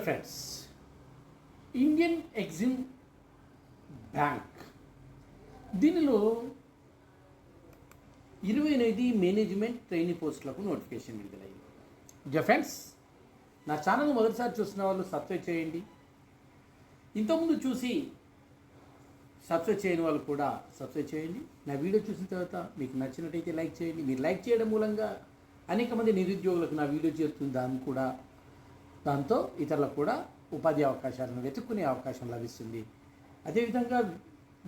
Friends, Indian Exim bank దీనిలో 28 management trainee పోస్టులకు notification విడుదలైంది. ఫ్రెండ్స్, నా ఛానల్ మొదటిసారి చూసిన వాళ్ళు సబ్స్క్రైబ్ చేయండి. ఇంతకుముందు చూసి సబ్స్క్రైబ్ చేయని వాళ్ళు కూడా సబ్స్క్రైబ్ చేయండి. నా వీడియో చూసిన తర్వాత మీకు నచ్చినట్టయితే లైక్ చేయండి. మీరు లైక్ చేయడం మూలంగా అనేక మంది నిరుద్యోగులకు నా వీడియో చేరుతుంది. దాంతో ఇతరులకు కూడా ఉపాధి అవకాశాలను వెతుక్కునే అవకాశం లభిస్తుంది. అదేవిధంగా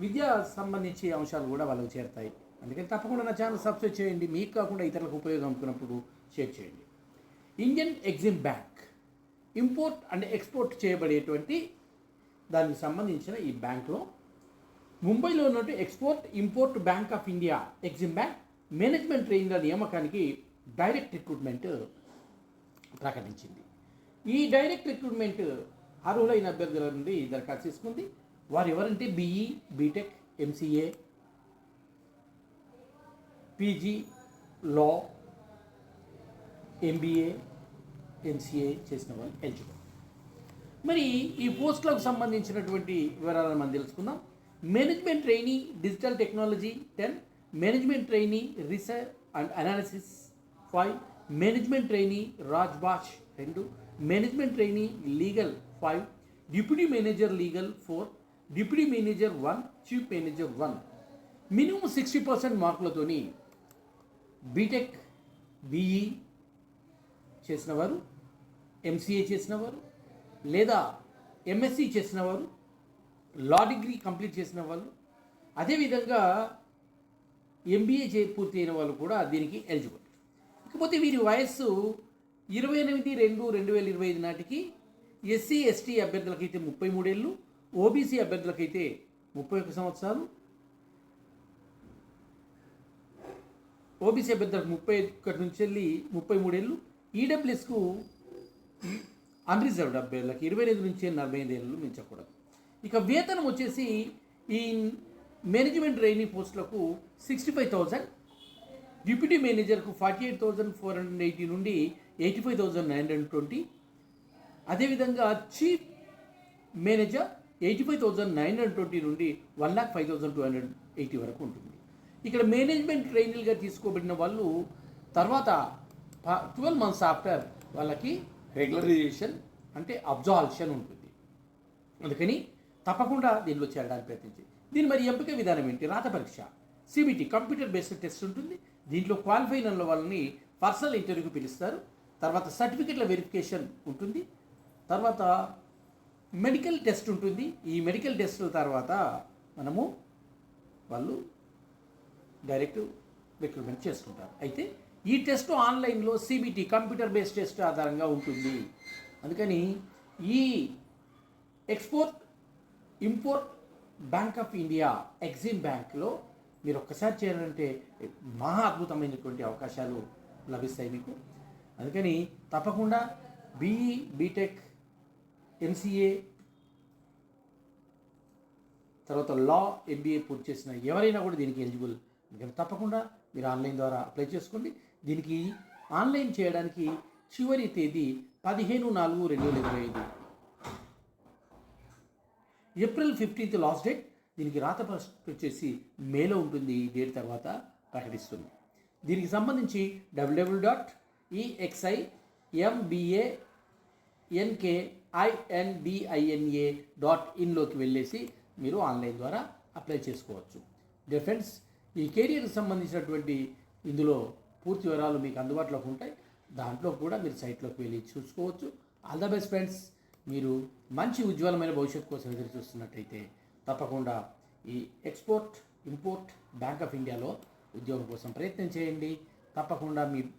విద్యా సంబంధించి అంశాలు కూడా వాళ్ళకు చేరుతాయి. అందుకని తప్పకుండా నా ఛానల్ సబ్స్క్రైబ్ చేయండి. మీకు కాకుండా ఇతరులకు ఉపయోగం అనుకున్నప్పుడు షేర్ చేయండి. Indian Exim bank import and export చేయబడేటువంటి దానికి సంబంధించిన ఈ బ్యాంక్లో ముంబైలో ఉన్నటువంటి export import bank of India Exim bank management ట్రైనీల నియామకానికి డైరెక్ట్ రిక్రూట్మెంట్ ప్రకటించింది. ఈ డైరెక్ట్ రిక్రూట్మెంట్ అర్హులైన అభ్యర్థుల నుండి దరఖాస్తు తీసుకుంది. వారు ఎవరంటే BE, BTech, MCA, PG, law, MBA, MCA చేసిన వాళ్ళు ఎలిజిబుల్. మరి ఈ పోస్టులకు సంబంధించినటువంటి వివరాలను మనం తెలుసుకుందాం. Management trainee digital technology 10, management trainee research and analysis 5, management trainee Rajbhasha 2, management trainee legal 5, deputy manager legal 4, deputy manager 1, chief manager 1. Minimum 60% మార్కులతోని బీటెక్, బీఈ చేసిన వారు, ఎంసీఏ చేసిన వారు లేదా ఎంఎస్సి చేసిన వారు, లా డిగ్రీ కంప్లీట్ చేసిన వాళ్ళు, అదేవిధంగా ఎంబీఏ పూర్తి అయిన వాళ్ళు కూడా దీనికి ఎలిజిబుల్. ఇకపోతే వీరి వయస్సు 28/2/2025 నాటికి ఎస్సీ ఎస్టీ అభ్యర్థులకైతే 33 ఏళ్ళు, ఓబీసీ అభ్యర్థులకైతే 31 సంవత్సరాలు, ఓబీసీ అభ్యర్థులకు 31 నుంచి వెళ్ళి 33 ఏళ్ళు, ఈడబ్ల్యూఎస్కు అన్రిజర్వ్డ్ అభ్యర్థులకు 25 నుంచి 45 ఏళ్ళు మించకూడదు. ఇక వేతనం వచ్చేసి ఈ మేనేజ్మెంట్ ట్రైనింగ్ పోస్టులకు 65,000, డిప్యూటీ మేనేజర్కు 48,480 నుండి 85,920, అదేవిధంగా చీఫ్ మేనేజర్ 85,920 నుండి 1,05,280 వరకు ఉంటుంది. ఇక్కడ మేనేజ్మెంట్ ట్రైనీలుగా తీసుకోబడిన వాళ్ళు తర్వాత 12 months ఆఫ్టర్ వాళ్ళకి రెగ్యులరైజేషన్ అంటే అబ్జాల్షన్ ఉంటుంది. అందుకని తప్పకుండా దీనిలో చేరడానికి ప్రయత్నించి దీని మరి ఎంపిక విధానం ఏంటి? రాత పరీక్ష, సిబిటి కంప్యూటర్ బేస్డ్ టెస్ట్ ఉంటుంది. దీంట్లో క్వాలిఫై అయిన వాళ్ళని పర్సనల్ ఇంటర్వ్యూకి పిలుస్తారు. తర్వాత సర్టిఫికెట్ల వెరిఫికేషన్ ఉంటుంది. తర్వాత మెడికల్ టెస్ట్ ఉంటుంది. ఈ మెడికల్ టెస్ట్ తర్వాత వాళ్ళు డైరెక్ట్ రిక్రూట్మెంట్ చేసుకుంటారు. అయితే ఈ టెస్ట్ ఆన్లైన్లో సిబిటి కంప్యూటర్ బేస్డ్ టెస్ట్ ఆధారంగా ఉంటుంది. అందుకని ఈ export import bank of India Exim బ్యాంక్లో మీరు ఒక్కసారి చేరాలంటే మహా అద్భుతమైనటువంటి అవకాశాలు లభిస్తాయి మీకు. అందుకని తప్పకుండా బీఈ, బీటెక్, ఎంసీఏ తర్వాత లా, ఎంబీఏ పూర్తి చేసిన ఎవరైనా కూడా దీనికి ఎలిజిబుల్. అందుకని తప్పకుండా మీరు ఆన్లైన్ ద్వారా అప్లై చేసుకోండి. దీనికి ఆన్లైన్ చేయడానికి చివరి తేదీ 15/4/2025, ఏప్రిల్ 15th లాస్ట్ డేట్. దీనికి రాత వచ్చేసి మేలో ఉంటుంది. ఈ డేట్ తర్వాత ప్రకటిస్తుంది. దీనికి సంబంధించి www.eximbankindia.in వెళ్ళేసి మీరు ఆన్లైన్ ద్వారా అప్లై చేసుకోవచ్చు. డియర్ ఫ్రెండ్స్, ఈ కెరియర్కి సంబంధించినటువంటి ఇందులో పూర్తి వివరాలు మీకు అందుబాటులోకి ఉంటాయి. దాంట్లో కూడా మీరు సైట్లోకి వెళ్ళి చూసుకోవచ్చు. All the best friends. మీరు మంచి ఉజ్వలమైన భవిష్యత్తు కోసం ఎదురు చూస్తున్నట్టయితే తప్పకుండా ఈ ఎక్స్పోర్ట్ ఇంపోర్ట్ బ్యాంక్ ఆఫ్ ఇండియాలో ఉద్యోగం కోసం ప్రయత్నం చేయండి. తప్పకుండా మీకు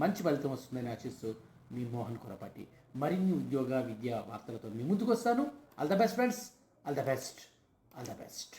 మంచి ఫలితం వస్తుందని ఆశిస్తూ మీ మోహన్ కురపాటి మరిన్ని ఉద్యోగ విద్యా వార్తలతో మీ ముందుకు వస్తాను. All the best friends. All the best. All the best.